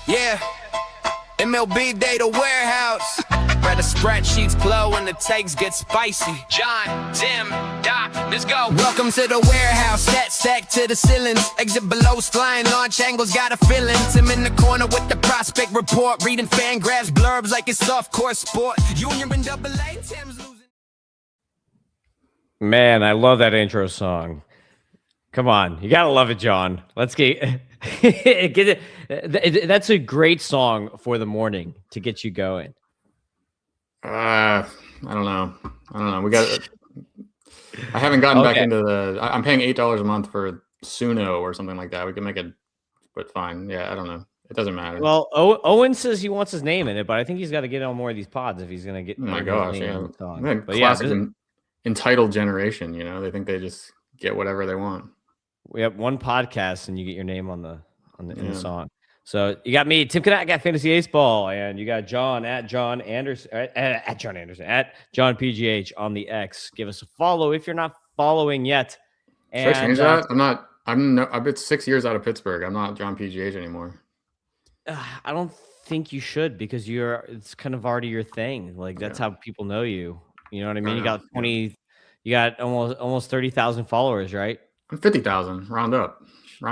Yeah, MLB Data Warehouse. Where the spreadsheets glow and the takes get spicy. John, Tim, Doc, let's go. Welcome to the warehouse, stat stack to the ceilings. Exit below, flying launch angles, got a feeling. Tim in the corner with the prospect report. Reading fan graphs, blurbs like it's soft core sport. Junior and double A, Tim's losing. Man, I love that intro song. Come on, you gotta love it, John. Let's get get it. That's a great song for the morning to get you going. I don't know. We got. I haven't gotten back into the. I'm paying $8 a month for Suno or something like that. We can make it, but fine. Yeah, I don't know. It doesn't matter. Well, Owen says he wants his name in it, but I think he's got to get on more of these pods if he's gonna get. Oh my gosh, yeah. But classic entitled generation. You know, they think they just get whatever they want. We have one podcast and you get your name in the song. So you got me, Tim Cadet, I got Fantasy Ace Ball, and you got John at John Anderson at John PGH on the X. Give us a follow if you're not following yet. Should I change that? I've been 6 years out of Pittsburgh. I'm not John PGH anymore. I don't think you should, because it's kind of already your thing. Like that's how people know you. You know what I mean? You got you got almost 30,000 followers, right? I'm 50,000. Round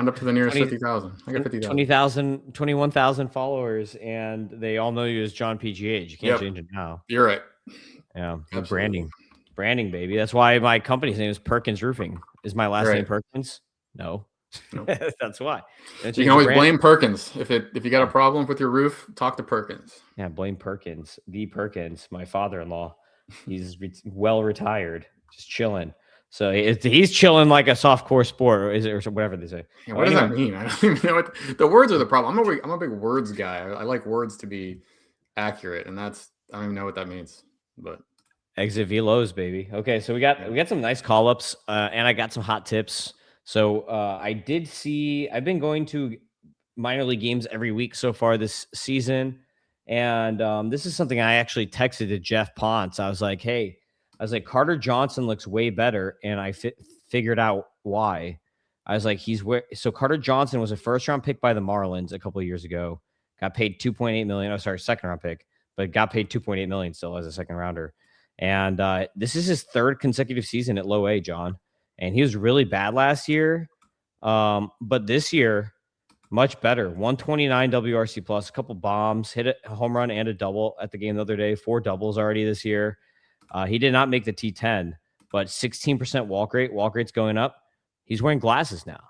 up to the nearest 50,000. I got 50,000. 21,000 followers, and they all know you as John PGH. You can't change it now. You're right. Yeah, branding, baby. That's why my company's name is Perkins Roofing. Is my last name Perkins? No. That's why. You can always blame Perkins if you got a problem with your roof. Talk to Perkins. Yeah, blame Perkins. The Perkins, my father-in-law. He's well retired, just chilling. So he's chilling like a soft core sport, or whatever they say. Yeah, what does that mean? I don't even know what the words are. The problem. I'm a big words guy. I like words to be accurate, and I don't even know what that means. But exit velos, baby. Okay, so we got some nice call ups, and I got some hot tips. So I've been going to minor league games every week so far this season, and this is something I actually texted to Jeff Ponce. I was like, hey. Carter Johnson looks way better, and I figured out why. I was like, so Carter Johnson was a first-round pick by the Marlins a couple of years ago. Got paid $2.8 million. Oh, sorry, second-round pick, but got paid $2.8 million still as a second-rounder. And this is his third consecutive season at low A, John. And he was really bad last year, but this year, much better. 129 WRC plus, a couple bombs, hit a home run and a double at the game the other day. 4 doubles already this year. He did not make the T10, but 16% walk rate. Walk rate's going up. He's wearing glasses now.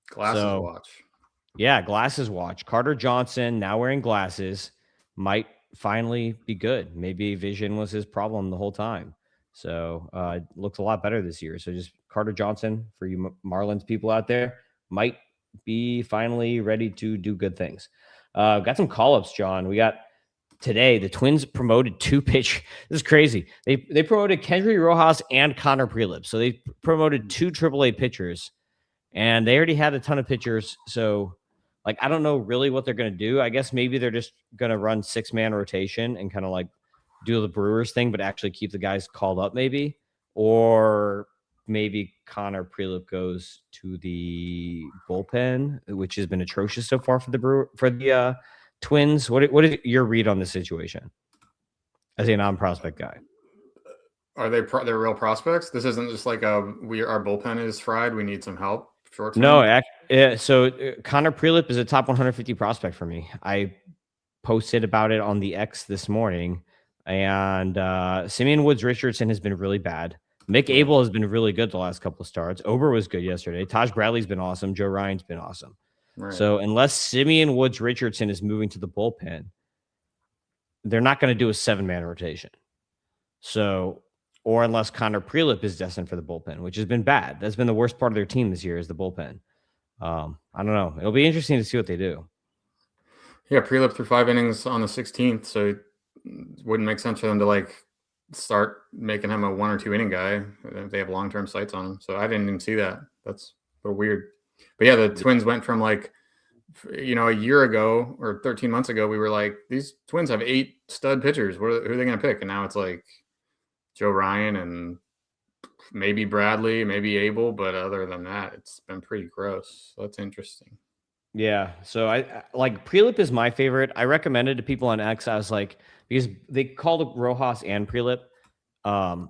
Glasses watch. Yeah, glasses watch. Carter Johnson, now wearing glasses, might finally be good. Maybe vision was his problem the whole time. So it looks a lot better this year. So just Carter Johnson, for you Marlins people out there, might be finally ready to do good things. Got some call-ups, John. We got... Today, the Twins promoted 2 pitch. This is crazy. They promoted Kendry Rojas and Connor Prelip. So they promoted 2 AAA pitchers, and they already had a ton of pitchers. So, I don't know really what they're going to do. I guess maybe they're just going to run 6-man rotation and kind of do the Brewers thing, but actually keep the guys called up maybe. Or maybe Connor Prelip goes to the bullpen, which has been atrocious so far for the Twins. What is your read on the situation as a non-prospect guy? Are they're real prospects? This isn't just like our bullpen is fried. We need some help. Short term. No, so Connor Prelip is a top 150 prospect for me. I posted about it on the X this morning, and Simeon Woods Richardson has been really bad. Mick Abel has been really good the last couple of starts. Ober was good yesterday. Taj Bradley's been awesome. Joe Ryan's been awesome. Right. So unless Simeon Woods Richardson is moving to the bullpen, they're not going to do a 7-man rotation. So, or unless Connor Prelip is destined for the bullpen, which has been bad. That's been the worst part of their team this year is the bullpen. I don't know. It'll be interesting to see what they do. Yeah, Prelip threw 5 innings on the 16th, so it wouldn't make sense for them to start making him a 1 or 2 inning guy if they have long-term sights on him. So I didn't even see that. That's a weird. But yeah, the Twins went from a year ago or 13 months ago, we were like, these Twins have 8 stud pitchers. Who are they going to pick? And now it's Joe Ryan and maybe Bradley, maybe Abel. But other than that, it's been pretty gross. So that's interesting. Yeah. So I like Prelip is my favorite. I recommended to people on X. I was like, because they called Rojas and Prelip. Um,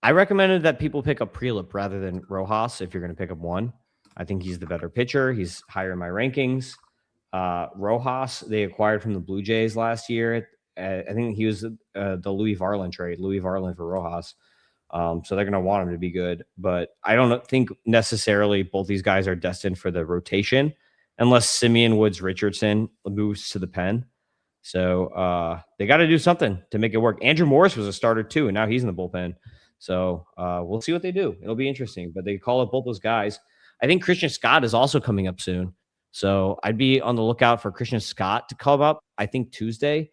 I recommended that people pick up Prelip rather than Rojas if you're going to pick up one. I think he's the better pitcher. He's higher in my rankings. Rojas, they acquired from the Blue Jays last year. I think he was the Louis Varland trade, Louis Varland for Rojas. So they're going to want him to be good. But I don't think necessarily both these guys are destined for the rotation unless Simeon Woods Richardson moves to the pen. So they got to do something to make it work. Andrew Morris was a starter too, and now he's in the bullpen. So we'll see what they do. It'll be interesting. But they call up both those guys. I think Christian Scott is also coming up soon. So I'd be on the lookout for Christian Scott to come up, I think Tuesday,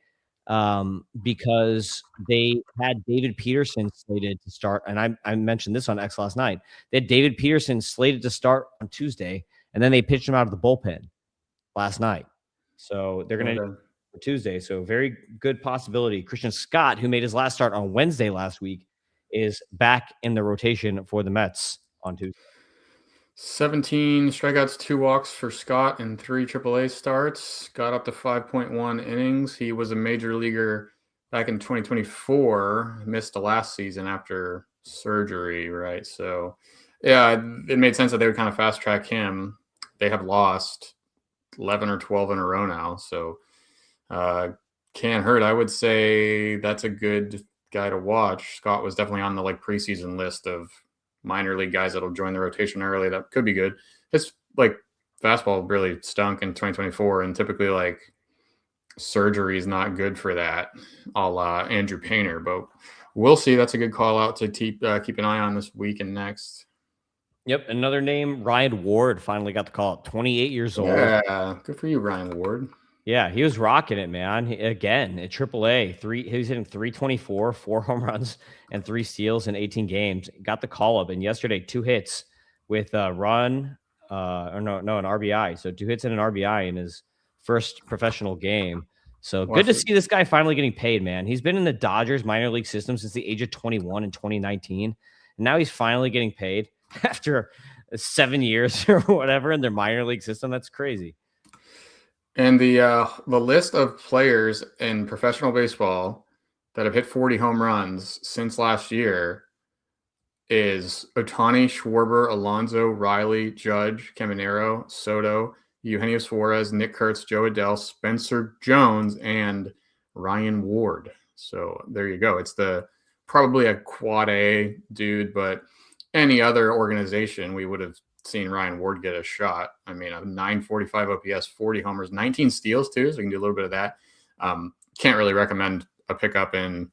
because they had David Peterson slated to start. And I mentioned this on X last night. They had David Peterson slated to start on Tuesday, and then they pitched him out of the bullpen last night. So they're going to for Tuesday. So very good possibility. Christian Scott, who made his last start on Wednesday last week, is back in the rotation for the Mets on Tuesday. 17 strikeouts, 2 walks for Scott in 3 AAA starts. Got up to 5.1 innings. He was a major leaguer back in 2024. Missed the last season after surgery, right? So, yeah, it made sense that they would kind of fast track him. They have lost 11 or 12 in a row now. So, can't hurt. I would say that's a good guy to watch. Scott was definitely on the preseason list of minor league guys that'll join the rotation early. That could be good. His fastball really stunk in 2024, and typically surgery is not good for that, a la Andrew Painter. But we'll see. That's a good call out to keep an eye on this week and next. Yep, another name, Ryan Ward, finally got the call. 28 years old. Yeah, good for you, Ryan Ward. Yeah, he was rocking it, man. Again, at AAA, he was hitting 324, 4 home runs, and 3 steals in 18 games. Got the call up, and yesterday 2 hits with a run, an RBI. So 2 hits and an RBI in his first professional game. So good to see this guy finally getting paid, man. He's been in the Dodgers minor league system since the age of 21 in 2019, and now he's finally getting paid after 7 years or whatever in their minor league system. That's crazy. And the list of players in professional baseball that have hit 40 home runs since last year is Ohtani, Schwarber, Alonso, Riley, Judge, Caminero, Soto, Eugenio Suarez, Nick Kurtz, Joe Adele, Spencer Jones, and Ryan Ward. So there you go. It's probably a quad A dude, but any other organization, we would have seen Ryan Ward get a shot. I mean, a 945 OPS, 40 homers, 19 steals too. So we can do a little bit of that. Can't really recommend a pickup in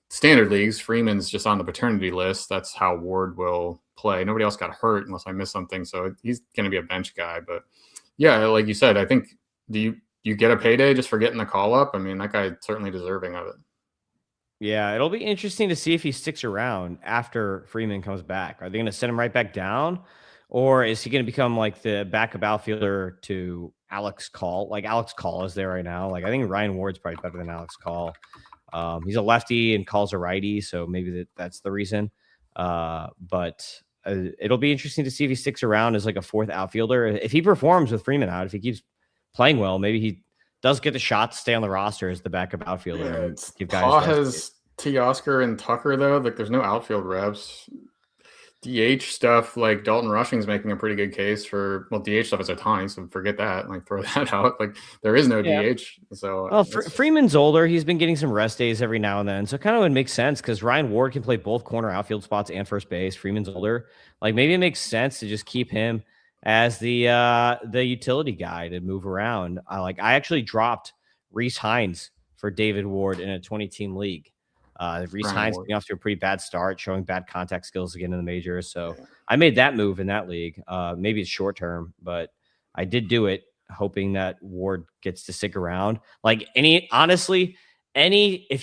standard leagues. Freeman's just on the paternity list. That's how Ward will play. Nobody else got hurt unless I missed something. So he's going to be a bench guy. But yeah, like you said, I think, do you get a payday just for getting the call up? I mean, that guy's certainly deserving of it. Yeah, it'll be interesting to see if he sticks around after Freeman comes back. Are they going to send him right back down? Or is he going to become the backup outfielder to Alex Call? Alex Call is there right now. I think Ryan Ward's probably better than Alex Call. He's a lefty and Call's a righty, so maybe that's the reason. But it'll be interesting to see if he sticks around as a 4th outfielder. If he performs with Freeman out, if he keeps playing well, maybe he does get the shot to stay on the roster as the backup outfielder. Yeah, and give guys Paul has Teoscar and Tucker, though. There's no outfield reps. DH stuff, Dalton Rushing's making a pretty good case for, DH stuff is Ohtani, so forget that. Throw that out. There is no DH. So Freeman's older. He's been getting some rest days every now and then. So it kind of would make sense because Ryan Ward can play both corner outfield spots and first base. Freeman's older. Maybe it makes sense to just keep him as the utility guy to move around. I actually dropped Reese Hines for David Ward in a 20-team league. Reese Hines getting off to a pretty bad start, showing bad contact skills again in the majors. So I made that move in that league. Maybe it's short term, but I did do it, hoping that Ward gets to stick around. If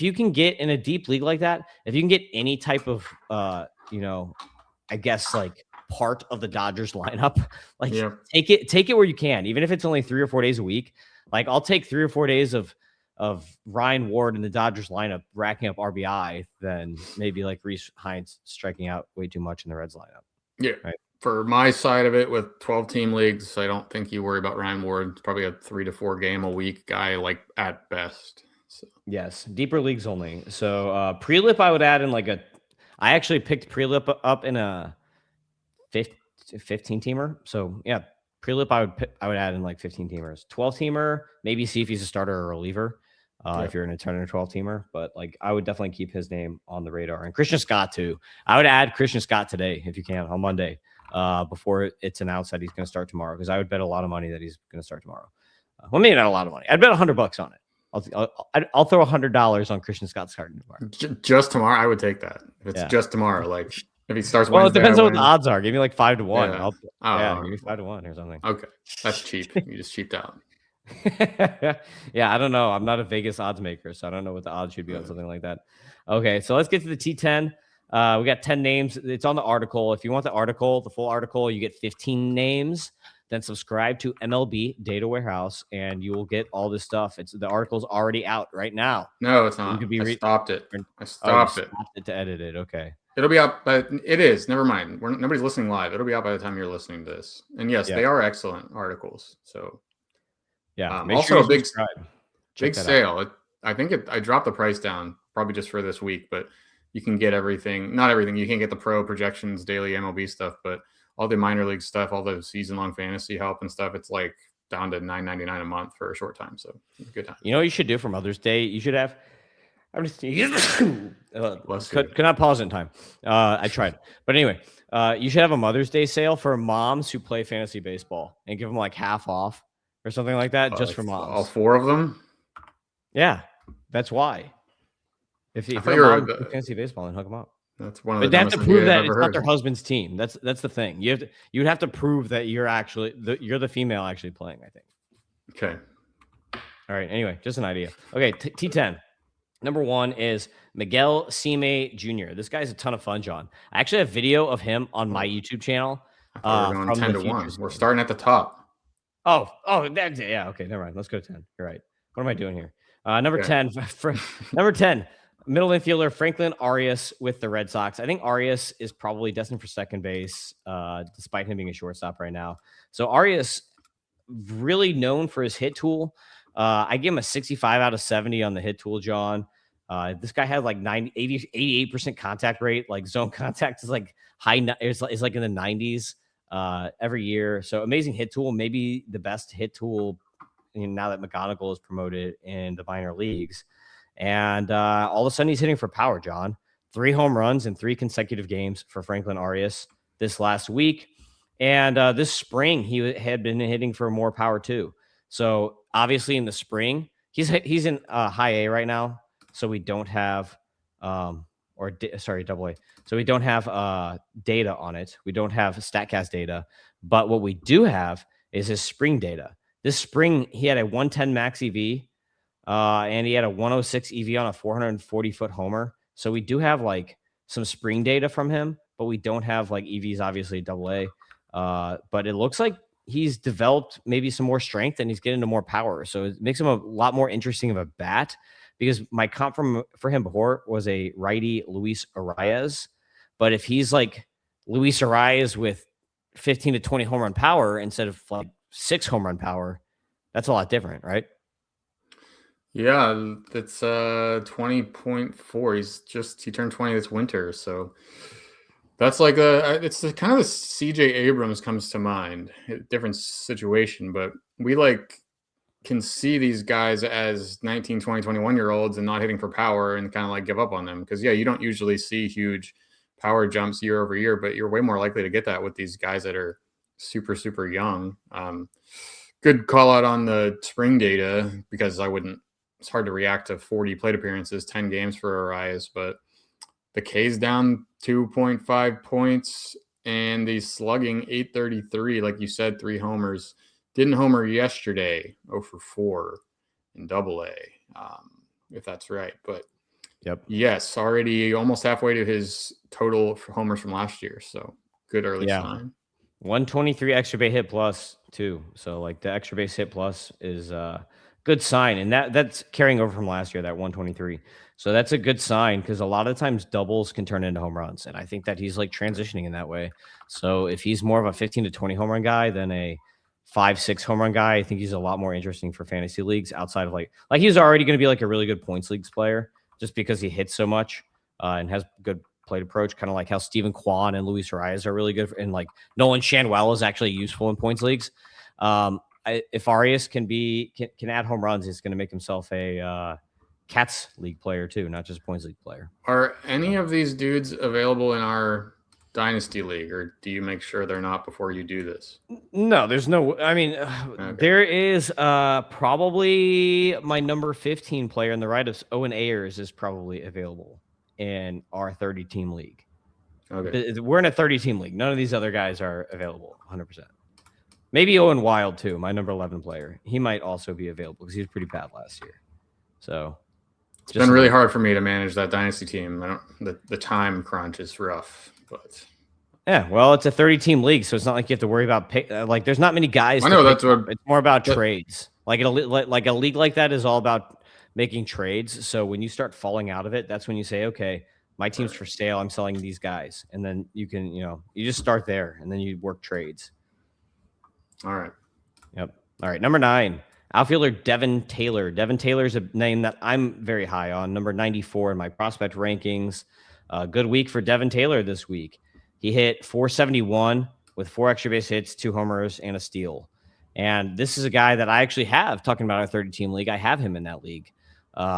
you can get in a deep league like that, if you can get any type of, part of the Dodgers lineup, take it where you can, even if it's only 3 or 4 days a week. I'll take 3 or 4 days of Ryan Ward in the Dodgers lineup racking up RBI than maybe Reese Hines striking out way too much in the Reds lineup. Yeah. Right. For my side of it, with 12-team leagues, I don't think you worry about Ryan Ward. It's probably a 3 to 4 game a week guy, like at best. So. Yes, deeper leagues only. So Prelip, I would add in like I actually picked Prelip up in a 15 teamer. So yeah, Prelip I would add in like 15 teamers. 12 teamer, maybe see if he's a starter or a reliever. If you're in a 10 or 12 teamer, but like I would definitely keep his name on the radar. And Christian Scott too. I would add Christian Scott today if you can on Monday, before it's announced that he's going to start tomorrow, because I would bet a lot of money that he's going to start tomorrow. Well, maybe not a lot of money. I'd bet $100 on it. I'll throw $100 on Christian Scott starting tomorrow. Just tomorrow, I would take that. If it's just tomorrow, like if he starts Well, Wednesday, it depends on what the odds are. Give me like 5 to 1. Yeah, give me 5 to 1 or something. Okay, that's cheap. You just cheaped out. Yeah, I don't know. I'm not a Vegas odds maker, so I don't know what the odds should be on something like that. Okay, so let's get to the T10. We got 10 names. It's on the article. If you want the full article, you get 15 names. Then subscribe to MLB Data Warehouse, and you will get all this stuff. The article's already out right now. No, it's not. I stopped it. I stopped it to edit it. Okay. It'll be out, but it is. Never mind. Nobody's listening live. It'll be out by the time you're listening to this. And yes, they are excellent articles. So yeah. Also a big big sale. I think I dropped the price down probably just for this week, but you can get everything. Not everything. You can get the pro projections, daily MLB stuff, but all the minor league stuff, all the season-long fantasy help and stuff, it's like down to $9.99 a month for a short time. So good time. You know what you should do for Mother's Day? You should have. I'm just could not pause in time. I tried, but anyway, you should have a Mother's Day sale for moms who play fantasy baseball and give them like half off or something like that, just for moms. All 4 of them. Yeah, that's why. If you're a mom who fantasy baseball, then hook them up. That's one of but they have to prove that it's not their husband's team. That's the thing. You would have to prove that you're actually you're the female actually playing, I think. Okay. All right. Anyway, just an idea. Okay, T10. Number 1 is Miguel Cime Jr. This guy's a ton of fun, John. I actually have video of him on my YouTube channel. We're going 10 to 1. We're starting at the top. Oh, that's it. Yeah. Okay, never mind. Let's go to 10. You're right. What am I doing here? Number 10. Number 10. Middle infielder Franklin Arias with the Red Sox. I think Arias is probably destined for second base, despite him being a shortstop right now. So Arias, really known for his hit tool. I give him a 65 out of 70 on the hit tool, John. This guy had like 88% contact rate. Like zone contact is like is like in the 90s every year. So amazing hit tool, maybe the best hit tool now that McGonigal is promoted in the minor leagues. And all of a sudden he's hitting for power, John. 3 home runs in 3 consecutive games for Franklin Arias this last week. And this spring, he had been hitting for more power too. So obviously in the spring, he's in high A right now. So we don't have, double A. So we don't have data on it. We don't have StatCast data. But what we do have is his spring data. This spring, he had a 110 max EV. And he had a 106 EV on a 440-foot homer. So we do have like some spring data from him, but we don't have like EVs, obviously double A. But it looks like he's developed maybe some more strength and he's getting into more power. So it makes him a lot more interesting of a bat, because my comp for him before was a righty Luis Arias. But if he's like Luis Arias with 15 to 20 home run power instead of like 6 home run power, that's a lot different, right? Yeah, it's 20.4. He turned 20 this winter, so that's like it's kind of the CJ Abrams comes to mind. Different situation, but we like can see these guys as 19, 20, 21-year-olds and not hitting for power and kind of like give up on them, because you don't usually see huge power jumps year over year, but you're way more likely to get that with these guys that are super, super young. Good call out on the spring data, because it's hard to react to 40 plate appearances, 10 games for Arias, but the K's down 2.5 points and he's slugging 833. Like you said, 3 homers. Didn't homer yesterday, 0 for 4 in double A, if that's right. But yes, already almost halfway to his total for homers from last year. So good early sign. 123 extra base hit plus too. So like the extra base hit plus is good sign. And that's carrying over from last year, that 123. So that's a good sign because a lot of times doubles can turn into home runs. And I think that he's like transitioning in that way. So if he's more of a 15 to 20 home run guy than a 5-6 home run guy, I think he's a lot more interesting for fantasy leagues outside of like he's already going to be like a really good points leagues player just because he hits so much and has good plate approach, kind of like how Steven Kwan and Luis Arias are really good and like Nolan Shanwell is actually useful in points leagues. If Arias can add home runs, he's going to make himself a Cats League player too, not just points league player. Are any of these dudes available in our Dynasty League, or do you make sure they're not before you do this? No, there's no. I mean, okay. There is probably my number 15 player in the right of Owen Ayers is probably available in our 30-team league. Okay, we're in a 30-team league. None of these other guys are available 100%. Maybe Owen Wild too, my number 11 player. He might also be available because he was pretty bad last year. So it's been really hard for me to manage that dynasty team. The time crunch is rough, but yeah, well, it's a 30-team league, so it's not like you have to worry about like there's not many guys. I know that's what it's more about trades. Like a league like that is all about making trades. So when you start falling out of it, that's when you say, okay, my team's for sale. I'm selling these guys, and then you can, you just start there, and then you work trades. All right. Yep. All right. Number 9, outfielder Devin Taylor. Devin Taylor is a name that I'm very high on, number 94 in my prospect rankings. Good week for Devin Taylor this week. He hit 471 with 4 extra base hits, 2 homers, and a steal. And this is a guy that I actually have, talking about our 30-team league. I have him in that league.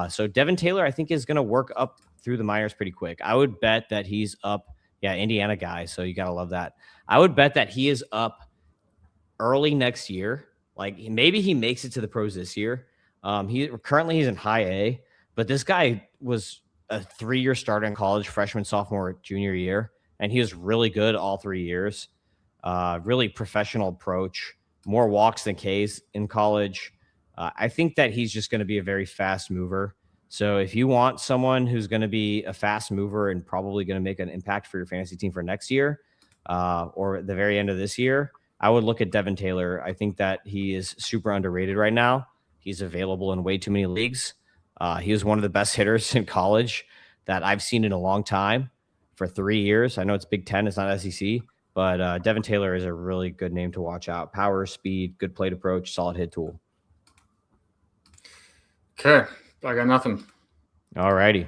So Devin Taylor, I think, is going to work up through the minors pretty quick. I would bet that he's up. Yeah, Indiana guy, so you got to love that. I would bet that he is up early next year. Like maybe he makes it to the pros this year. He's in high A, but this guy was a 3-year starter in college, freshman, sophomore, junior year, and he was really good all 3 years. Really professional approach, more walks than Ks in college. I think that he's just going to be a very fast mover. So if you want someone who's going to be a fast mover and probably going to make an impact for your fantasy team for next year or at the very end of this year, I would look at Devin Taylor. I think that he is super underrated right now. He's available in way too many leagues. He was one of the best hitters in college that I've seen in a long time for 3 years. I know it's Big Ten, it's not SEC, but Devin Taylor is a really good name to watch out. Power, speed, good plate approach, solid hit tool. Okay, I got nothing. All righty.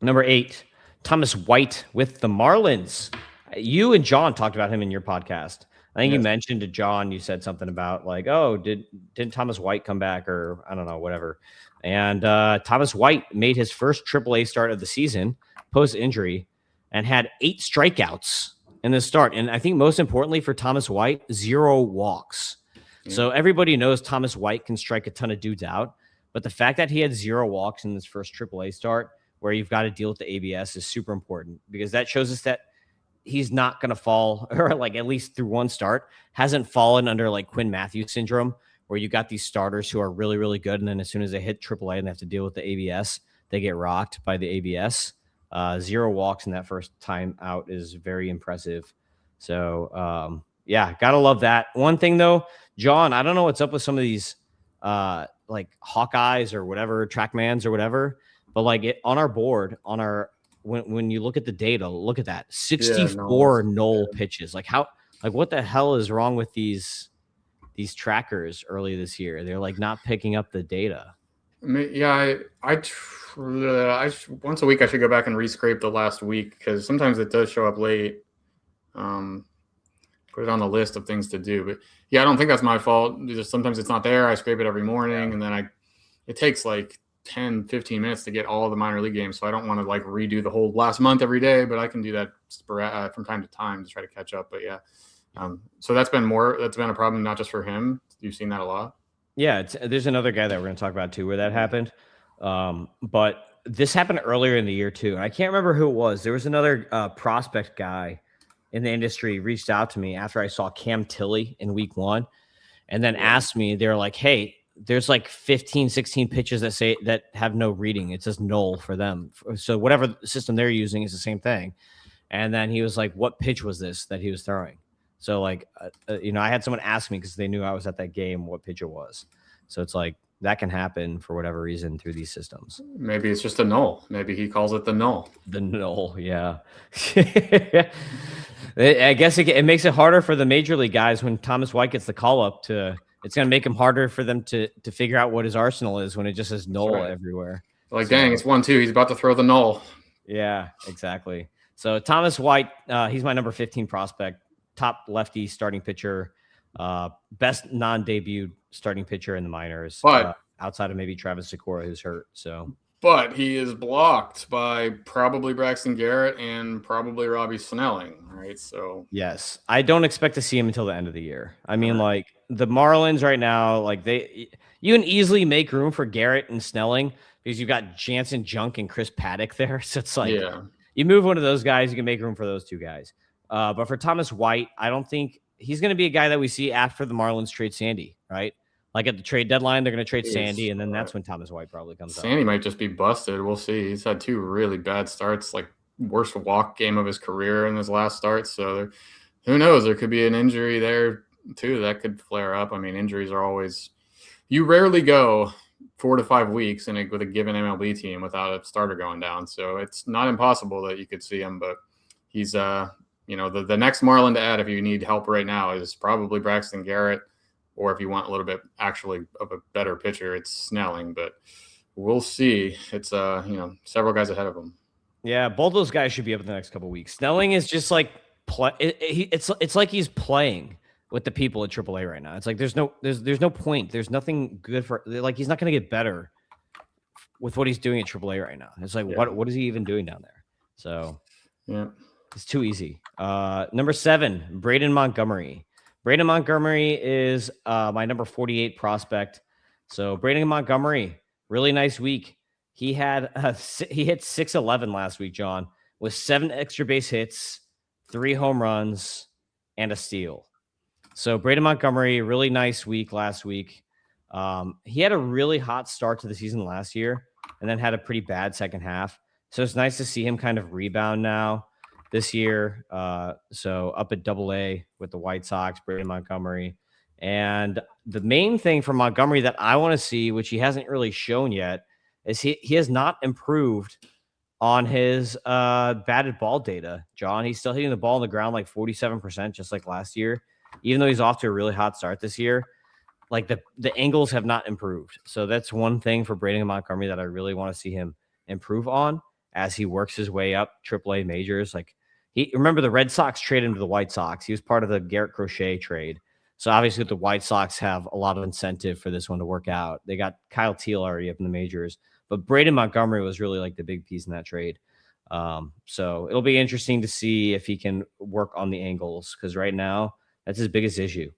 Number 8, Thomas White with the Marlins. You and John talked about him in your podcast. I think you mentioned to John, you said something about like, oh, didn't Thomas White come back or I don't know, whatever. And Thomas White made his first AAA start of the season post-injury and had 8 strikeouts in the start. And I think most importantly for Thomas White, 0 walks. Yeah. So everybody knows Thomas White can strike a ton of dudes out. But the fact that he had 0 walks in this first AAA start where you've got to deal with the ABS is super important because that shows us that he's not going to fall, or like at least through one start, hasn't fallen under like Quinn Matthews syndrome, where you got these starters who are really, really good. And then as soon as they hit AAA and they have to deal with the ABS, they get rocked by the ABS. 0 walks in that first time out is very impressive. So, yeah, got to love that. One thing though, John, I don't know what's up with some of these like Hawkeyes or whatever, Trackmans or whatever, but like on our board, on our, when you look at the data, look at that 64 null pitches. Like what the hell is wrong with these trackers early this year? They're like not picking up the data. Yeah, I once a week I should go back and rescrape the last week because sometimes it does show up late. Put it on the list of things to do, but yeah, I don't think that's my fault. Just sometimes it's not there. I scrape it every morning, and then it takes like 10-15 minutes to get all the minor league games, so I don't want to like redo the whole last month every day, but I can do that from time to time to try to catch up. But yeah, so that's been a problem, not just for him. You've seen that a lot. Yeah, there's another guy that we're going to talk about too where that happened, but this happened earlier in the year too, and I can't remember who it was. There was another prospect guy in the industry reached out to me after I saw Cam Tilley in week 1 and then asked me, they're like, hey, there's like 15, 16 pitches that have no reading. It says null for them. So whatever system they're using is the same thing. And then he was like, what pitch was this that he was throwing? So like, I had someone ask me because they knew I was at that game, what pitch it was. So it's like that can happen for whatever reason through these systems. Maybe it's just a null. Maybe he calls it the null. The null, yeah. I guess it makes it harder for the major league guys when Thomas White gets the call up to. It's going to make him harder for them to figure out what his arsenal is when it just says null everywhere. Like, dang, it's 1-2. He's about to throw the null. Yeah, exactly. So Thomas White, he's my number 15 prospect, top lefty starting pitcher, best non-debut starting pitcher in the minors, but outside of maybe Travis Sikora, who's hurt. But he is blocked by probably Braxton Garrett and probably Robbie Snelling, right? So yes, I don't expect to see him until the end of the year. I mean, like the Marlins right now, like you can easily make room for Garrett and Snelling because you've got Jansen Junk and Chris Paddock there. So it's like you move one of those guys, you can make room for those two guys. But for Thomas White, I don't think he's going to be a guy that we see after the Marlins trade Sandy, right? Like at the trade deadline, they're going to trade Sandy, and then that's when Thomas White probably comes out. Sandy might just be busted. We'll see. He's had 2 really bad starts, like worst walk game of his career in his last start. So who knows? There could be an injury there too that could flare up. I mean, injuries are always – you rarely go 4 to 5 weeks with a given MLB team without a starter going down. So it's not impossible that you could see him, but he's the next Marlin to add if you need help right now is probably Braxton Garrett. Or if you want a little bit actually of a better pitcher, it's Snelling. But we'll see. It's several guys ahead of him. Yeah, both those guys should be up in the next couple of weeks. Snelling is just like it's like he's playing with the people at AAA right now. It's like there's no point. There's nothing good for like he's not going to get better with what he's doing at AAA right now. It's like what is he even doing down there? So it's too easy. Number 7, Braden Montgomery. Braden Montgomery is my number 48 prospect. So Braden Montgomery, really nice week. He hit 611 last week, John, with 7 extra base hits, 3 home runs, and a steal. So Braden Montgomery, really nice week last week. He had a really hot start to the season last year and then had a pretty bad second half. So it's nice to see him kind of rebound now this year. So up at AA with the White Sox, Braden Montgomery. And the main thing for Montgomery that I want to see, which he hasn't really shown yet, is he has not improved on his batted ball data, John. He's still hitting the ball on the ground like 47%, just like last year, even though he's off to a really hot start this year. Like the angles have not improved. So that's one thing for Braden Montgomery that I really want to see him improve on as he works his way up AAA majors. Like remember the Red Sox traded him to the White Sox. He was part of the Garrett Crochet trade. So obviously the White Sox have a lot of incentive for this one to work out. They got Kyle Teal already up in the majors, but Braden Montgomery was really like the big piece in that trade. So it'll be interesting to see if he can work on the angles, because right now that's his biggest issue.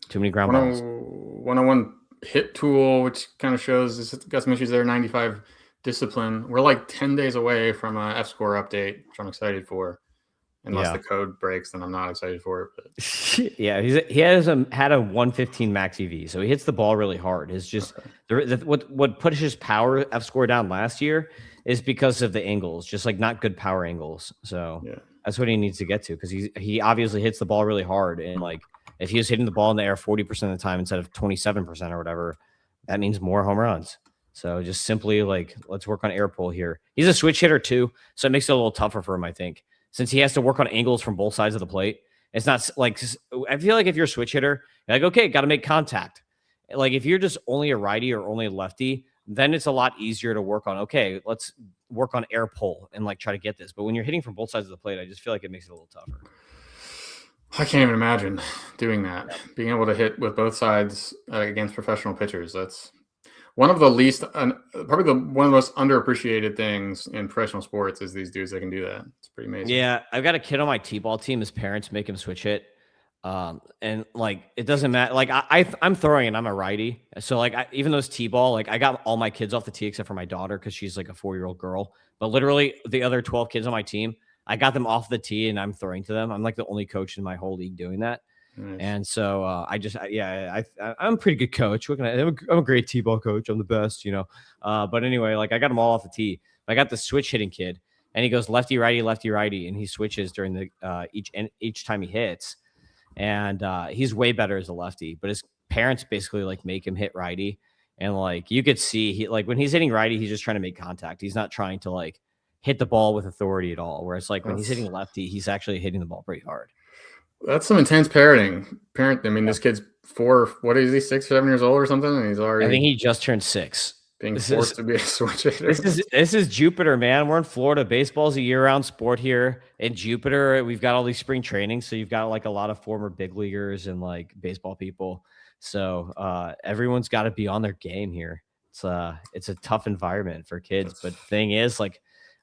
Too many ground balls. 101 hit tool, which kind of shows got some issues there. 95 discipline. We're like 10 days away from a F-score update, which I'm excited for. Unless the code breaks, then I'm not excited for it. But yeah, he has had a 115 max EV, so he hits the ball really hard. It's just what pushed his power F-score down last year is because of the angles, just like not good power angles. So that's what he needs to get to, because he obviously hits the ball really hard, and like if he was hitting the ball in the air 40% of the time instead of 27% or whatever, that means more home runs. So just simply like, let's work on air pull here. He's a switch hitter too, so it makes it a little tougher for him, I think, since he has to work on angles from both sides of the plate. It's not like, I feel like if you're a switch hitter, you're like, okay, got to make contact. Like if you're just only a righty or only a lefty, then it's a lot easier to work on, okay, let's work on air pull and like try to get this. But when you're hitting from both sides of the plate, I just feel like it makes it a little tougher. I can't even imagine doing that. Being able to hit with both sides against professional pitchers. That's one of the least, probably one of the most underappreciated things in professional sports is these dudes that can do that. It's pretty amazing. Yeah, I've got a kid on my T-ball team. His parents make him switch hit. And like, it doesn't matter. Like I'm throwing and I'm a righty. So like, even though it's T-ball, like I got all my kids off the tee except for my daughter, because she's like a 4-year-old girl. But literally the other 12 kids on my team, I got them off the tee and I'm throwing to them. I'm like the only coach in my whole league doing that. Nice. And so I'm a pretty good coach. I'm a great T-ball coach. I'm the best, you know. But anyway, like I got them all off the tee. I got the switch hitting kid, and he goes lefty righty, and he switches during the each time he hits. And he's way better as a lefty, but parents basically like make him hit righty. And like you could see he like when he's hitting righty, he's just trying to make contact. He's not trying to like hit the ball with authority at all. Whereas like when he's hitting lefty, he's actually hitting the ball pretty hard. That's some intense parenting. I mean, this kid's 4, what is he, 6 or 7 years old or something? And he's already I think he just turned 6. being forced to be a switch hitter. This is Jupiter, man. We're in Florida. Baseball's a year-round sport here. In Jupiter, we've got all these spring trainings, so you've got like a lot of former big leaguers and like baseball people. So everyone's got to be on their game here. It's a tough environment for kids. But the thing is, like,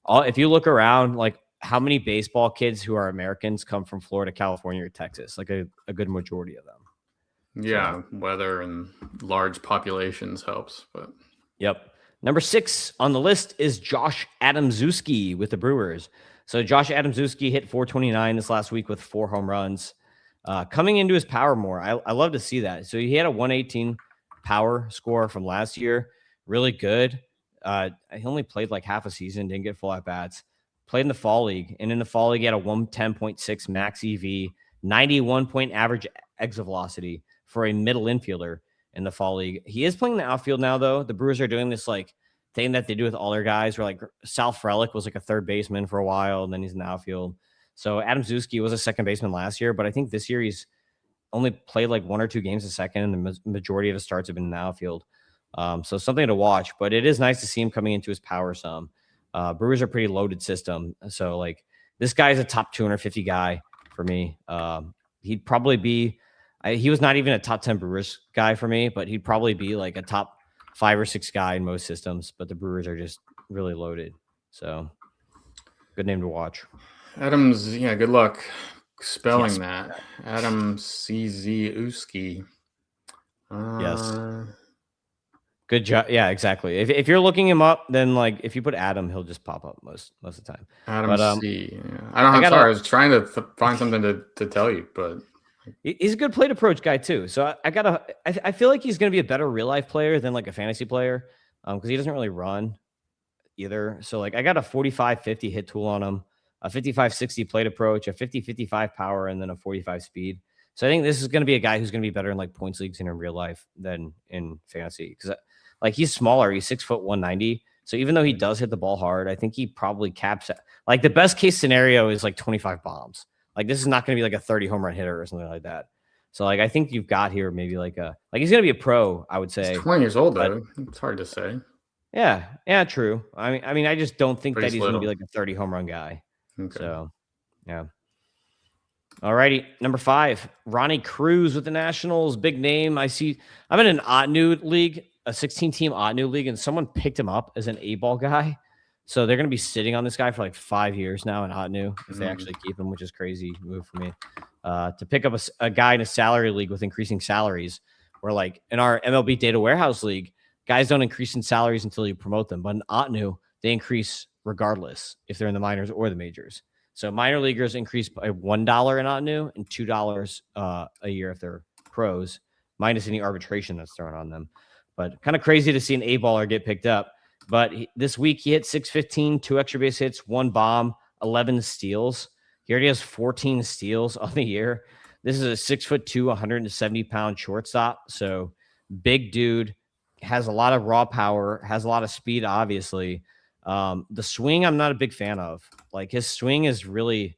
if you look around, like how many baseball kids who are Americans come from Florida, California, or Texas? Like a good majority of them. Yeah, weather and large populations helps. But yep. Number 6 on the list is Josh Adamczewski with the Brewers. So Josh Adamczewski hit 429 this last week with 4 home runs. Coming into his power more. I love to see that. So he had a 118 power score from last year. Really good. He only played like half a season, didn't get full at-bats. Played in the fall league. And in the fall league, he had a 110.6 max EV, 91-point average exit velocity for a middle infielder in the fall league. He is playing the outfield now, though. The Brewers are doing this like thing that they do with all their guys, where like Sal Frelick was like a third baseman for a while, and then he's in the outfield. So Adamczewski was a second baseman last year, but I think this year he's only played like 1 or 2 games a second, and the majority of his starts have been in the outfield. So something to watch, but it is nice to see him coming into his power some. Brewers are a pretty loaded system. So like this guy is a top 250 guy for me. He'd probably be, he was not even a top 10 Brewers guy for me, but he'd probably be like a top 5 or 6 guy in most systems, but the Brewers are just really loaded. So good name to watch. Adams, yeah, good luck spelling that. Adamczewski. Yes. Good job. Yeah, exactly. If you're looking him up, then like if you put Adam, he'll just pop up most of the time. Adam C. Yeah. I'm sorry. I was trying to find something to tell you, but he's a good plate approach guy too. So I feel like he's going to be a better real life player than like a fantasy player because he doesn't really run either. So like I got a 45-50 hit tool on him, a 55-60 plate approach, a 50-55 power, and then a 45 speed. So I think this is going to be a guy who's going to be better in like points leagues and in real life than in fantasy because like he's smaller. He's 6 foot 190. So even though he does hit the ball hard, I think he probably caps at like the best case scenario is like 25 bombs. Like this is not going to be like a 30 home run hitter or something like that. So like I think you've got here maybe like he's going to be a pro, I would say. He's 20 years old though. It's hard to say. Yeah, true. I mean, I just don't think that he's going to be like a 30 home run guy. Okay. So, yeah. All righty, number 5, Ronnie Cruz with the Nationals, big name. I'm in an Ottoneu league, a 16-team Ottoneu league, and someone picked him up as an A-ball guy. So they're going to be sitting on this guy for like 5 years now in Ottoneu if they actually keep him, which is crazy move for me. To pick up a guy in a salary league with increasing salaries, where like in our MLB Data Warehouse league, guys don't increase in salaries until you promote them. But in Ottoneu, they increase regardless if they're in the minors or the majors. So minor leaguers increase by $1 in Ottoneu and $2 a year if they're pros, minus any arbitration that's thrown on them. But kind of crazy to see an A-baller get picked up. But this week he hit 615, 2 extra base hits, 1 bomb, 11 steals. He already has 14 steals on the year. This is a 6'2", 170-pound shortstop. So big dude, has a lot of raw power, has a lot of speed, obviously. The swing I'm not a big fan of. Like his swing is really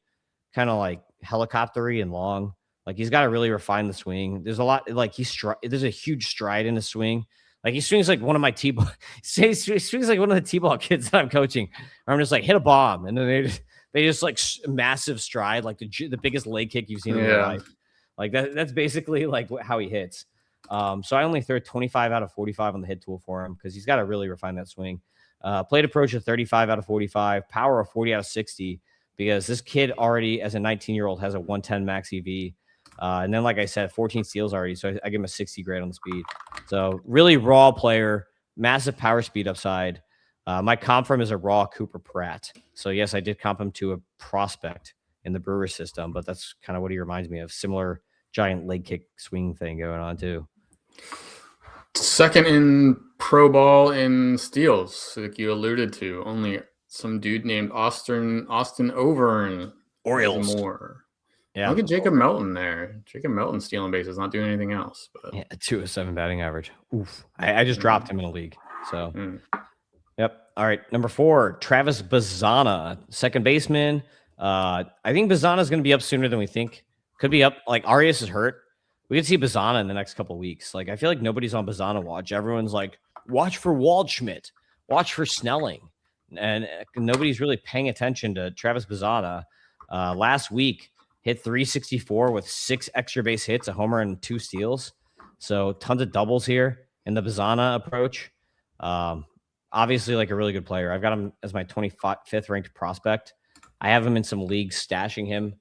kind of like helicoptery and long. Like he's got to really refine the swing. There's a lot like there's a huge stride in his swing. Like he swings like one of my T-ball. He swings like one of the T-ball kids that I'm coaching. I'm just like hit a bomb, and then they just like massive stride, like the biggest leg kick you've seen in your life. Like that's basically like how he hits. So I only throw 25 out of 45 on the hit tool for him because he's got to really refine that swing. Plate approach of 35 out of 45, power of 40 out of 60, because this kid already, as a 19-year-old, has a 110 max EV. And then, like I said, 14 steals already, so I give him a 60 grade on the speed. So really raw player, massive power speed upside. My comp for him is a raw Cooper Pratt. So, yes, I did comp him to a prospect in the Brewer system, but that's kind of what he reminds me of. Similar giant leg kick swing thing going on, too. Second in pro ball in steals, like you alluded to. Only some dude named Austin Overn. Orioles. More. Yeah. Look at Jacob Melton there. Jacob Melton stealing bases, not doing anything else. But Yeah, 207 batting average. Oof. I just dropped him in a league. So, Yep. All right. Number 4, Travis Bazzana, second baseman. I think Bazzana is going to be up sooner than we think. Could be up. Like Arias is hurt. We could see Bazzana in the next couple of weeks. Like I feel like nobody's on Bazzana watch. Everyone's like, watch for Waldschmidt, watch for Snelling, and nobody's really paying attention to Travis Bazzana. Last week hit 364 with 6 extra base hits, a homer, and 2 steals. So tons of doubles here in the Bazzana approach. Obviously, like a really good player. I've got him as my 25th ranked prospect. I have him in some leagues, stashing him.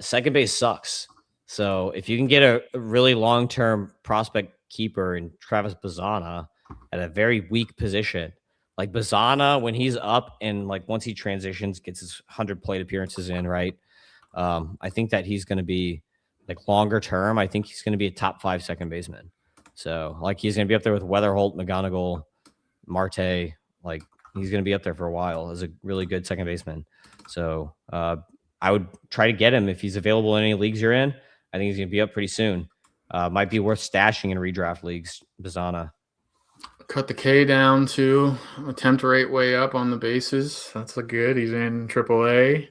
Second base sucks. So if you can get a really long-term prospect keeper in Travis Bazzana at a very weak position, like Bazzana, when he's up and like once he transitions, gets his 100 plate appearances in, right? I think that he's going to be like longer term. I think he's going to be a top 5 second baseman. So like he's going to be up there with Weatherholt, McGonigal, Marte. Like he's going to be up there for a while as a really good second baseman. So I would try to get him if he's available in any leagues you're in. I think he's going to be up pretty soon. Might be worth stashing in redraft leagues. Bazzana. Cut the K down to attempt rate way up on the bases. That's good. He's in AAA.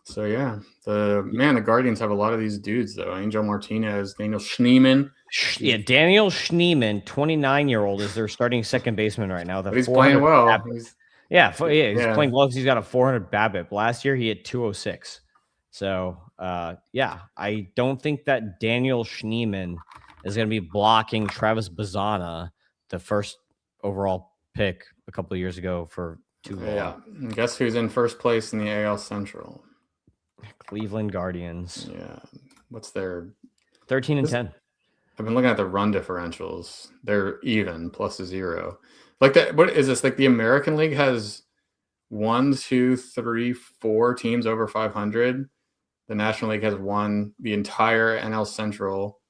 So yeah, the Guardians have a lot of these dudes though. Angel Martinez, Daniel Schneemann. Yeah, Daniel Schneemann, 29-year-old, is their starting second baseman right now. He's playing well. He's playing well because he's got a 400 BABIP. Last year he had 206. So I don't think that Daniel Schneemann is going to be blocking Travis Bazzana, the first overall pick a couple of years ago, for too long. Yeah, and guess who's in first place in the AL Central? Cleveland Guardians. Yeah, what's their 13 and 10? I've been looking at the run differentials. They're even plus a 0. Like that. What is this? Like the American League has 1, 2, 3, 4 teams over 500. The National League has the entire NL Central.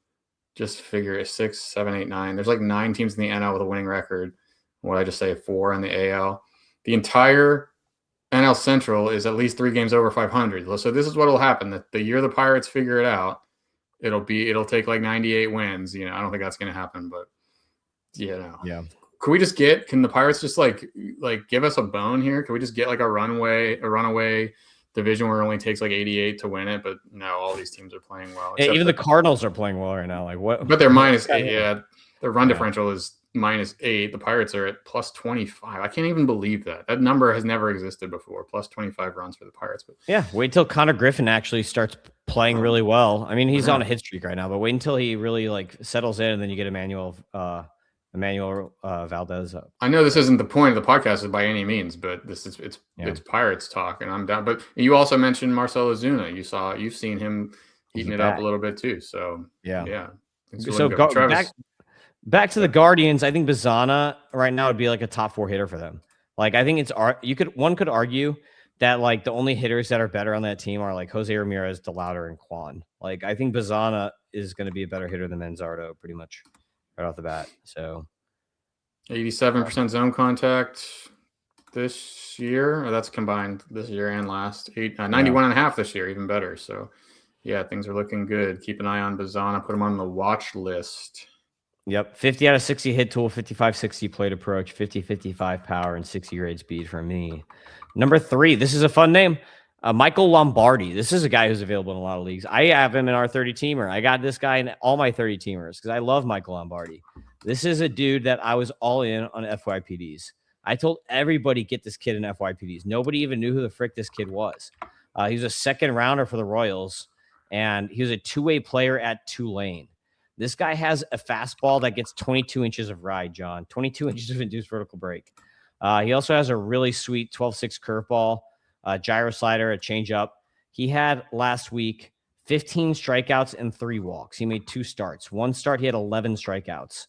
Just figure it, 6, 7, 8, 9. There's like 9 teams in the NL with a winning record. What did I just say? 4 in the AL. The entire NL Central is at least 3 games over 500. So this is what will happen. That the year the Pirates figure it out, it'll take like 98 wins. I don't think that's going to happen, but Yeah. Can the Pirates just like give us a bone here? Can we just get like a runaway division where it only takes like 88 to win it? But no, all these teams are playing well. Yeah, even the Cardinals are playing well right now. Like what? But they're -8. Yeah, their run differential is -8. The Pirates are at +25. I can't even believe that. That number has never existed before. +25 runs for the Pirates. But yeah, wait till Connor Griffin actually starts playing really well. I mean, he's on a hit streak right now, but wait until he really like settles in, and then you get Emmanuel Valdez up. I know this isn't the point of the podcast by any means, but it's Pirates talk, and I'm down. But you also mentioned Marcell Ozuna. You've seen him heating it up a little bit too. So yeah. So back to the Guardians. I think Bazzana right now would be like a top 4 hitter for them. Like I think one could argue that like the only hitters that are better on that team are like Jose Ramirez, DeLauder, and Kwan. Like I think Bazzana is going to be a better hitter than Manzardo pretty much right off the bat. So 87% zone contact this year. Or that's combined this year and last. 91.5 this year, even better. So yeah, things are looking good. Keep an eye on Bazzana. Put him on the watch list. Yep. 50 out of 60 hit tool, 55-60 plate approach, 50-55 power, and 60 grade speed for me. Number 3, this is a fun name. Michael Lombardi. This is a guy who's available in a lot of leagues. I have him in our 30-teamer. I got this guy in all my 30-teamers because I love Michael Lombardi. This is a dude that I was all in on FYPDs. I told everybody, get this kid in FYPDs. Nobody even knew who the frick this kid was. He was a second rounder for the Royals, and he was a 2-way player at Tulane. This guy has a fastball that gets 22 inches of ride, John. 22 inches of induced vertical break. He also has a really sweet 12-6 curveball, gyro slider, a changeup. He had last week 15 strikeouts and 3 walks. He made 2 starts. One start, he had 11 strikeouts.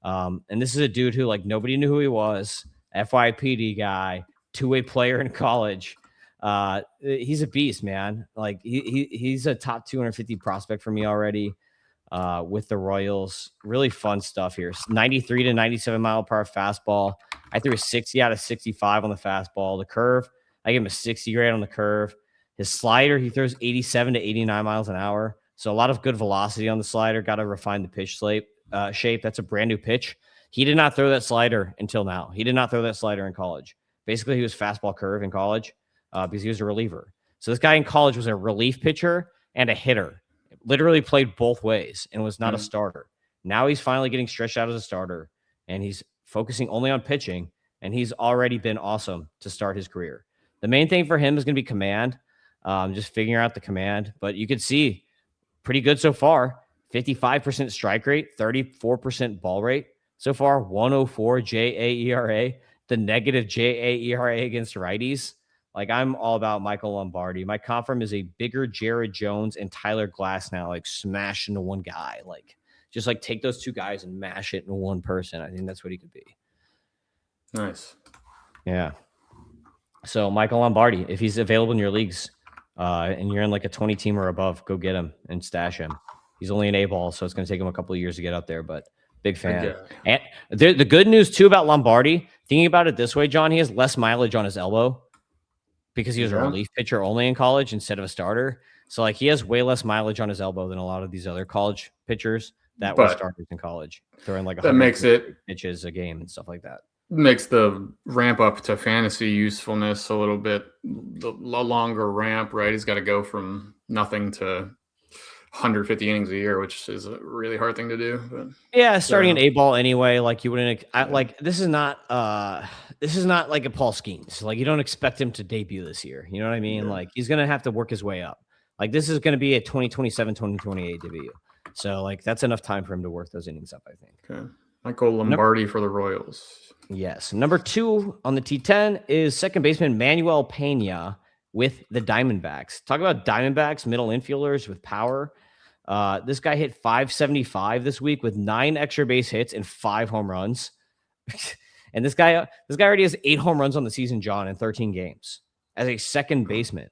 And this is a dude who like nobody knew who he was. FYPD guy, 2-way player in college. He's a beast, man. Like he's a top 250 prospect for me already. With the Royals. Really fun stuff here. 93 to 97 mile per hour fastball. I threw a 60 out of 65 on the fastball. The curve, I gave him a 60 grade on the curve. His slider, he throws 87 to 89 miles an hour. So a lot of good velocity on the slider. Got to refine the pitch shape. That's a brand new pitch. He did not throw that slider until now. He did not throw that slider in college. Basically, he was fastball curve in college because he was a reliever. So this guy in college was a relief pitcher and a hitter. Literally played both ways and was not a starter. Now he's finally getting stretched out as a starter, and he's focusing only on pitching, and he's already been awesome to start his career. The main thing for him is going to be command, just figuring out the command. But you can see pretty good so far. 55% strike rate, 34% ball rate. So far, 104 JAERA, the negative JAERA against righties. Like, I'm all about Michael Lombardi. My confirm is a bigger Jared Jones and Tyler Glass now, like smash into one guy. Like, just like take those two guys and mash it into one person. I think that's what he could be. Nice. Yeah. So Michael Lombardi, if he's available in your leagues and you're in like a 20 team or above, go get him and stash him. He's only an A-ball, so it's going to take him a couple of years to get out there, but big fan. And the good news too about Lombardi, thinking about it this way, John, he has less mileage on his elbow because he was a relief pitcher only in college instead of a starter. So like he has way less mileage on his elbow than a lot of these other college pitchers that were starters in college, throwing like that makes it pitches a game and stuff like that. Makes the ramp up to fantasy usefulness a little bit a longer ramp, right? He's got to go from nothing to 150 innings a year, which is a really hard thing to do. But yeah, starting an A-ball anyway, like you wouldn't like this is not like a Paul Skeens. Like you don't expect him to debut this year. You know what I mean? Yeah. Like he's gonna have to work his way up. Like this is gonna be a 2027, 2028 debut. So like that's enough time for him to work those innings up, I think. Okay. Michael Lombardi for the Royals. Yes. Number 2 on the T10 is second baseman Manuel Pena with the Diamondbacks. Talk about Diamondbacks, middle infielders with power. This guy hit 575 this week with 9 extra base hits and 5 home runs. And this guy already has 8 home runs on the season, John, in 13 games as a second baseman.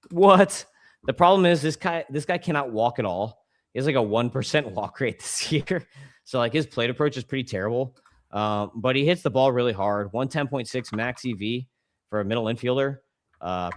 What? The problem is this guy cannot walk at all. He has like a 1% walk rate this year. So like his plate approach is pretty terrible. But he hits the ball really hard. 110.6 max EV for a middle infielder.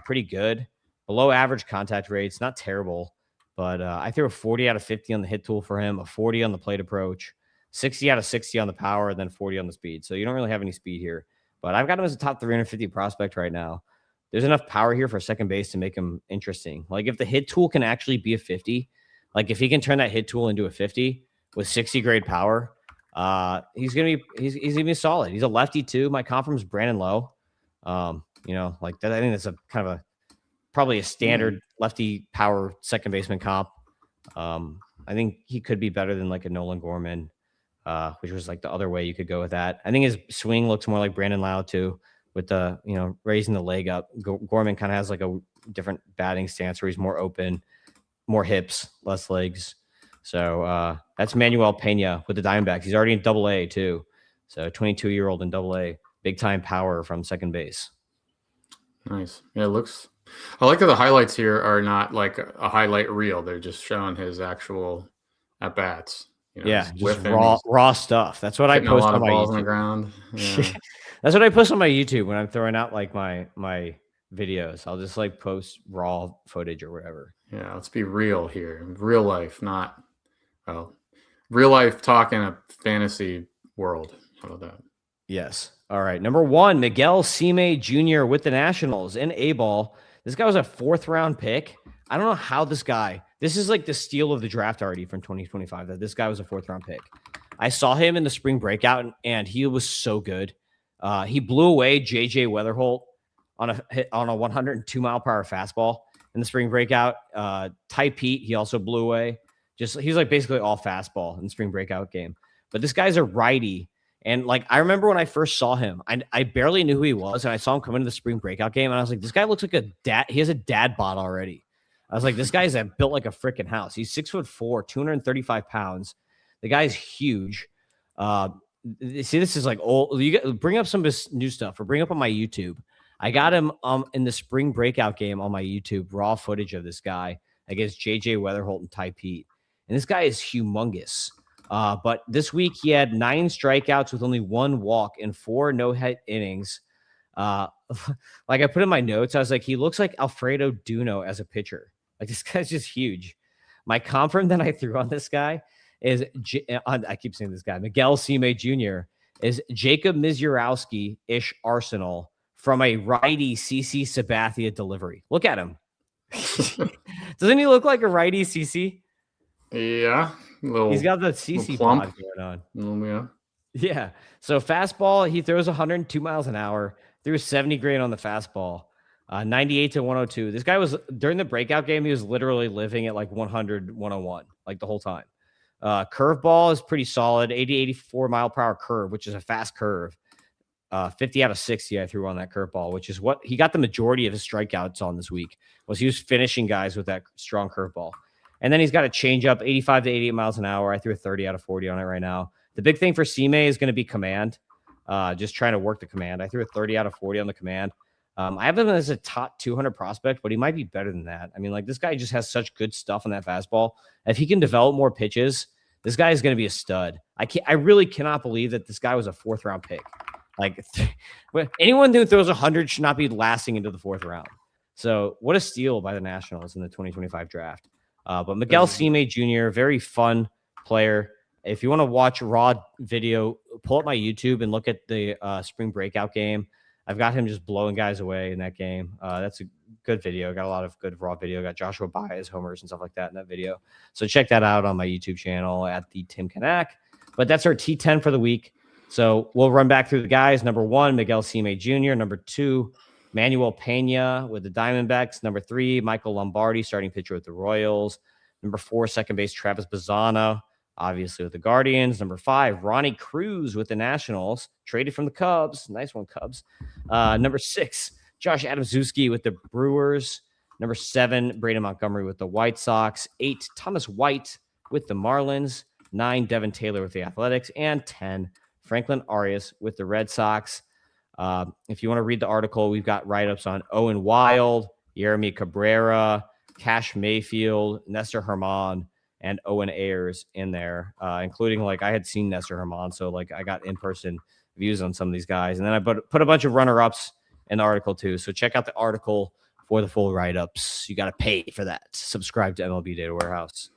Pretty good. Below average contact rates, not terrible. But I threw a 40 out of 50 on the hit tool for him, a 40 on the plate approach, 60 out of 60 on the power, and then 40 on the speed. So you don't really have any speed here. But I've got him as a top 350 prospect right now. There's enough power here for second base to make him interesting. Like if the hit tool can actually be a 50, like if he can turn that hit tool into a 50 with 60 grade power, he's gonna be solid. He's a lefty too. My confirm is Brandon Lowe. Like that. I think that's a kind of probably a standard lefty power second baseman comp. I think he could be better than like a Nolan Gorman, which was like the other way you could go with that. I think his swing looks more like Brandon Lowe too, with the raising the leg up. Gorman kind of has like a different batting stance where he's more open, more hips, less legs. So that's Manuel Pena with the Diamondbacks. He's already in Double-A too. So 22-year-old in Double-A, big time power from second base. Nice. Yeah, it looks. I like that the highlights here are not like a highlight reel. They're just showing his actual at bats. Just raw stuff. That's what I post on my balls YouTube. On the ground. Yeah. That's what I post on my YouTube when I'm throwing out like my videos. I'll just like post raw footage or whatever. Yeah, let's be real here. Real life, not real life talk in a fantasy world. How about that? Yes. All right. Number 1, Miguel Sime Jr. with the Nationals in A-ball. This guy was a 4th round pick. I don't know how this is like the steal of the draft already from 2025, that this guy was a 4th round pick. I saw him in the spring breakout and he was so good. He blew away JJ Weatherholt on a 102 mile per hour fastball in the spring breakout. Ty Pete, he also blew away. He's like basically all fastball in the spring breakout game. But this guy's a righty. And like, I remember when I first saw him, I barely knew who he was. And I saw him come into the spring breakout game. And I was like, this guy looks like a dad. He has a dad bod already. I was like, this guy's built like a freaking house. He's 6'4", 235 pounds. The guy's huge. See, this is like old. You bring up some of his new stuff or bring up on my YouTube. I got him in the spring breakout game on my YouTube, raw footage of this guy against JJ Weatherholt and Ty Pete. And this guy is humongous. But this week he had 9 strikeouts with only 1 walk and 4 no-hit innings. Like I put in my notes, I was like, he looks like Alfredo Duno as a pitcher. Like this guy's just huge. My confirm that I threw on this guy is, I keep saying this guy, Miguel Cime Jr. is Jacob Misiorowski-ish Arsenal from a righty CC Sabathia delivery. Look at him. Doesn't he look like a righty CC? Yeah. He's got the CC pod going on. Yeah. So fastball, he throws 102 miles an hour, threw 70 grade on the fastball, 98 to 102. This guy was, during the breakout game, he was literally living at like 100, 101, like the whole time. Curveball is pretty solid, 80, 84 mile per hour curve, which is a fast curve. 50 out of 60 I threw on that curveball, which is what he got the majority of his strikeouts on this week, was he was finishing guys with that strong curveball. And then he's got a changeup, 85 to 88 miles an hour. I threw a 30 out of 40 on it right now. The big thing for Cime is going to be command, just trying to work the command. I threw a 30 out of 40 on the command. I have him as a top 200 prospect, but he might be better than that. I mean, like this guy just has such good stuff on that fastball. If he can develop more pitches, this guy is going to be a stud. I really cannot believe that this guy was a 4th round pick. Like anyone who throws 100 should not be lasting into the 4th round. So what a steal by the Nationals in the 2025 draft. But Miguel Cime Jr., very fun player. If you want to watch raw video, pull up my YouTube and look at the spring breakout game. I've got him just blowing guys away in that game. That's a good video. Got a lot of good raw video. Got Joshua Baez homers and stuff like that in that video. So check that out on my YouTube channel at the Tim Kanak. But that's our T10 for the week. So we'll run back through the guys. Number 1, Miguel Cime Jr. Number 2, Manuel Pena with the Diamondbacks. Number 3, Michael Lombardi, starting pitcher with the Royals. Number 4, second base, Travis Bazzana, obviously with the Guardians. Number 5, Ronnie Cruz with the Nationals, traded from the Cubs. Nice one, Cubs. Number 6, Josh Adamczewski with the Brewers. Number 7, Braden Montgomery with the White Sox. 8, Thomas White with the Marlins. 9, Devin Taylor with the Athletics. And 10, Franklin Arias with the Red Sox. If you want to read the article, we've got write-ups on Owen Wild, Yeremy Cabrera, Cash Mayfield, Nestor Herman, and Owen Ayers in there, including like I had seen Nestor Herman, so like I got in-person views on some of these guys. And then I put a bunch of runner-ups in the article too. So check out the article for the full write-ups. You got to pay for that. Subscribe to MLB Data Warehouse.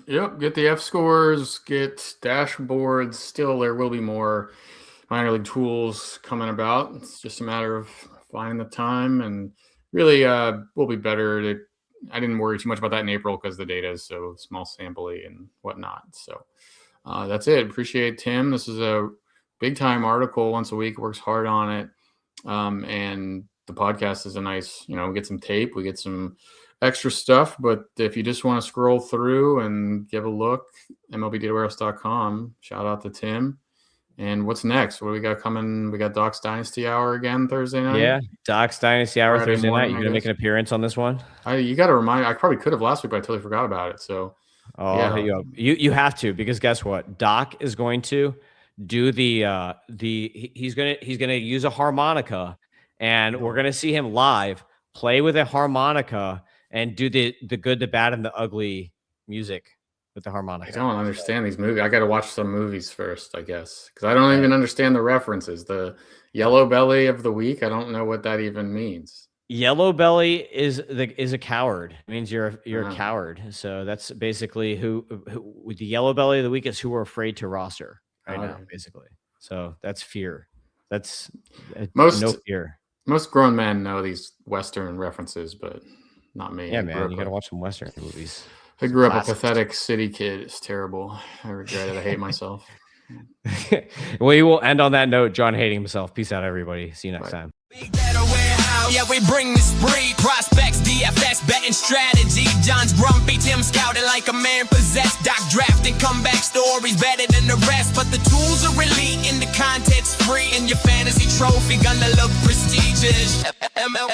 Yep, get the F scores, get dashboards. Still, there will be more minor league tools coming about. It's just a matter of finding the time, and really will be better to. I didn't worry too much about that in April because the data is so small sample-y and whatnot. So that's it. Appreciate Tim. This is a big time article once a week. Works hard on it, and the podcast is a nice. We get some tape, we get some extra stuff, but if you just want to scroll through and give a look, MLBDataWarehouse.com. Shout out to Tim. And what's next? What do we got coming? We got Doc's Dynasty Hour again Thursday night. Yeah, Doc's Dynasty Hour Thursday night. You're gonna make an appearance on this one? You got to remind me. I probably could have last week, but I totally forgot about it. So, I'll hit you up. You have to, because guess what? Doc is going to do he's gonna use a harmonica, and we're gonna see him live play with a harmonica and do the good, the bad, and the ugly music with the harmonica. I don't understand these movies. I got to watch some movies first, I guess, because I don't even understand the references. The yellow belly of the week, I don't know what that even means. Yellow belly is a coward. It means you're a coward. So that's basically who with the yellow belly of the week is who we're afraid to roster right now, basically. So that's fear. That's no fear. Most grown men know these Western references, but not me. Yeah, man, you got to watch some Western movies. I grew up a pathetic city kid. It's terrible. I regret it. I hate myself. We will end on that note. John hating himself. Peace out, everybody. See you next time. Yeah, we bring this breed. Prospects, DFS, betting strategy. John's grumpy, Tim scouting like a man possessed. Doc drafting comeback stories better than the rest. But the tools are elite and the content's free. And your fantasy trophy gonna look prestigious. ML.